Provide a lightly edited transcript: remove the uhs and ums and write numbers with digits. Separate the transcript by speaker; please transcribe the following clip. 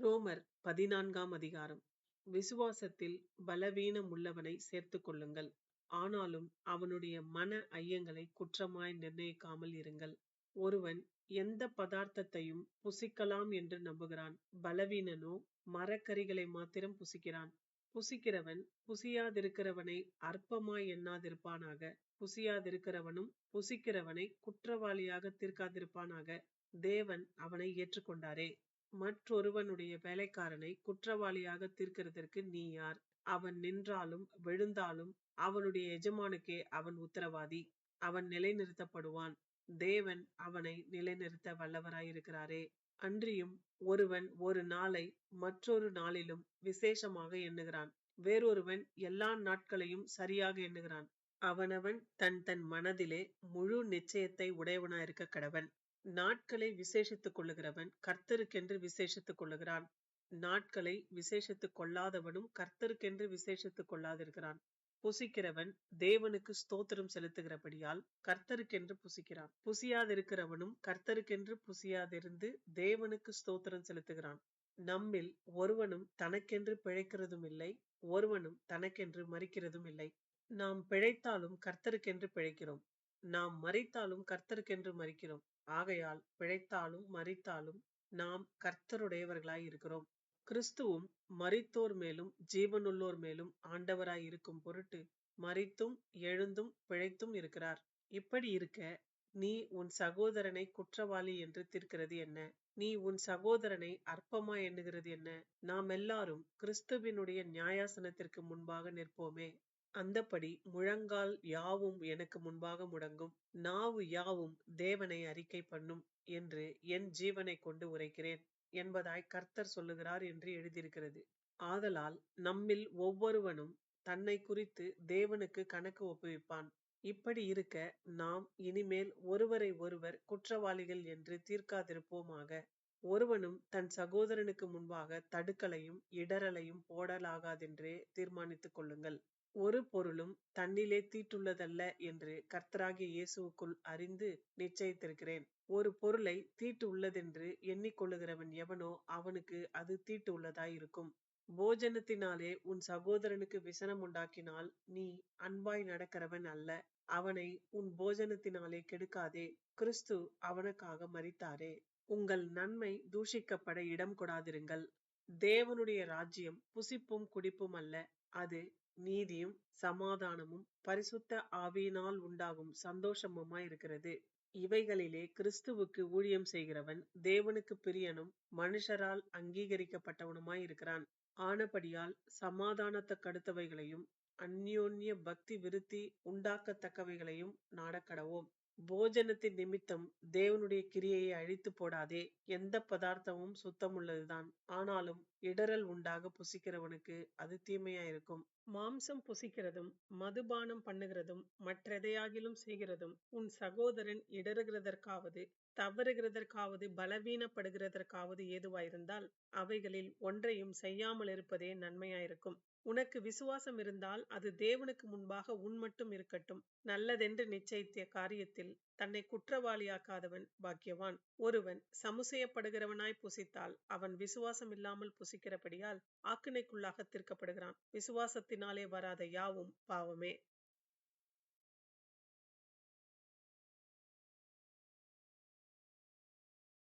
Speaker 1: ரோமர் 14ஆம் அதிகாரம். விசுவாசத்தில் பலவீனமுள்ளவனை சேர்த்துக் கொள்ளுங்கள். ஆனாலும் அவனுடைய மன ஐயங்களை குற்றமாய் நிர்ணயிக்காமல் இருங்கள். ஒருவன் எந்த பதார்த்தத்தையும் புசிக்கலாம் என்று நம்புகிறான். பலவீனனோ மரக்கரிகளை மாத்திரம் புசிக்கிறான். புசிக்கிறவன் புசியாதிருக்கிறவனை அற்பமாய் எண்ணாதிருப்பானாக. புசியாதிருக்கிறவனும் புசிக்கிறவனை குற்றவாளியாக தீர்க்காதிருப்பானாக. தேவன் அவனை ஏற்றுக்கொண்டாரே. மற்றொருவனுடைய வேலைக்காரனை குற்றவாளியாக தீர்க்கிறதற்கு நீ யார்? அவன் நின்றாலும் விழுந்தாலும் அவனுடைய எஜமானுக்கே அவன் உத்தரவாதி. அவன் நிலைநிறுத்தப்படுவான். தேவன் அவனை நிலைநிறுத்த வல்லவராயிருக்கிறாரே. அன்றியும் ஒருவன் ஒரு நாளை மற்றொரு நாளிலும் விசேஷமாக எண்ணுகிறான். வேறொருவன் எல்லா நாட்களையும் சரியாக எண்ணுகிறான். அவனவன் தன் தன் மனதிலே முழு நிச்சயத்தை உடையவனாயிருக்க கடவன். நாட்களை விசேஷித்துக் கொள்ளுகிறவன் கர்த்தருக்கென்று விசேஷித்துக் கொள்ளுகிறான். நாட்களை விசேஷித்துக் கொள்ளாதவனும் கர்த்தருக்கென்று விசேஷித்துக் கொள்ளாதிருக்கிறான். புசிக்கிறவன் தேவனுக்கு ஸ்தோத்திரம் செலுத்துகிறபடியால் கர்த்தருக்கென்று புசிக்கிறான். புசியாதிருக்கிறவனும் கர்த்தருக்கென்று புசியாதிருந்து தேவனுக்கு ஸ்தோத்திரம் செலுத்துகிறான். நம்மில் ஒருவனும் தனக்கென்று பிழைக்கிறதும் இல்லை, ஒருவனும் தனக்கென்று மரிக்கிறதும் இல்லை. நாம் பிழைத்தாலும் கர்த்தருக்கென்று பிழைக்கிறோம், நாம் மரித்தாலும் கர்த்தருக்கென்று மரிக்கிறோம். ஆகையால் பிழைத்தாலும் மரித்தாலும் நாம் கர்த்தருடையவர்களாய் இருக்கிறோம். கிறிஸ்துவும் மரித்தோர் மேலும் ஜீவனுள்ளோர் மேலும் ஆண்டவராய் இருக்கும் பொருட்டு மரித்தும் எழுந்தும் பிழைத்தும் இருக்கிறார். இப்படி இருக்க நீ உன் சகோதரனை குற்றவாளி என்று தீர்க்கிறது என்ன? நீ உன் சகோதரனை அற்பமாய் எண்ணுகிறது என்ன? நாம் எல்லாரும் கிறிஸ்துவினுடைய நியாயாசனத்திற்கு முன்பாக நிற்போமே. அந்தப்படி முழங்கால் யாவும் எனக்கு முன்பாக முடங்கும், நாவு யாவும் தேவனை அறிக்கை பண்ணும் என்று என் ஜீவனை கொண்டு உரைக்கிறேன் என்பதாய் கர்த்தர் சொல்லுகிறார் என்று எழுதியிருக்கிறது. ஆதலால் நம்மில் ஒவ்வொருவனும் தன்னை குறித்து தேவனுக்கு கணக்கு ஒப்புவிப்பான். இப்படி இருக்க நாம் இனிமேல் ஒருவரை ஒருவர் குற்றவாளிகள் என்று தீர்க்காதிருப்போமாக. ஒருவனும் தன் சகோதரனுக்கு முன்பாக தடுக்கலையும் இடரலையும் போடலாகாதென்றே தீர்மானித்துக் கொள்ளுங்கள். ஒரு பொருளும் தன்னிலே தீட்டுள்ளதல்ல என்று கர்த்தராகிய இயேசுவுக்குள் அறிந்து நிச்சயித்திருக்கிறேன். ஒரு பொருளை தீட்டு உள்ளதென்று எண்ணிக்கொள்ளுகிறவன் எவனோ அவனுக்கு அது தீட்டு உள்ளதாய் இருக்கும். போஜனத்தினாலே உன் சகோதரனுக்கு விசனம் உண்டாக்கினால் நீ அன்பாய் நடக்கிறவன் அல்ல. அவனை உன் போஜனத்தினாலே கெடுக்காதே. கிறிஸ்து அவனுக்காக மரித்தாரே. உங்கள் நன்மை தூஷிக்கப்பட இடம் கொடாதிருங்கள். தேவனுடைய ராஜ்யம் புசிப்பும் குடிப்பும் அல்ல, அது நீதியும் சமாதானமும் பரிசுத்த ஆவியினால் உண்டாகும் சந்தோஷமுமாய் இருக்கிறது. இவைகளிலே கிறிஸ்துவுக்கு ஊழியம் செய்கிறவன் தேவனுக்கு பிரியனும் மனுஷரால் அங்கீகரிக்கப்பட்டவனுமாய் இருக்கிறான். ஆனபடியால் சமாதானத்துக்கடுத்தவைகளையும் அந்யோன்ய பக்தி விருத்தி உண்டாக்கத்தக்கவைகளையும் நாடக்கடவோம். போஜனத்தின் நிமித்தம் தேவனுடைய கிரியையை அழித்து போடாதே. எந்த பதார்த்தமும் சுத்தமுள்ளதுதான், ஆனாலும் இடரல் உண்டாக புசிக்கிறவனுக்கு அது தீமையாயிருக்கும். மாம்சம் புசிக்கிறதும் மதுபானம் பண்ணுகிறதும் மற்றெதையாகிலும் செய்கிறதும் உன் சகோதரன் இடறுகிறதற்காவது தவறுகிறதற்காவது பலவீனப்படுகிறதற்காவது ஏதுவாயிருந்தால் அவைகளில் ஒன்றையும் செய்யாமல் இருப்பதே நன்மையாயிருக்கும். உனக்கு விசுவாசம் இருந்தால் அது தேவனுக்கு முன்பாக உன் மட்டும் இருக்கட்டும். நல்லதென்று நிச்சயித்த காரியத்தில் தன்னை குற்றவாளியாக்காதவன் பாக்கியவான். ஒருவன் சமுசயப்படுகிறவனாய் புசித்தால் அவன் விசுவாசம் இல்லாமல் புசிக்கிறபடியால் ஆக்கினைக்குள்ளாக தீர்க்கப்படுகிறான். விசுவாசத்தினாலே வராத யாவும் பாவமே.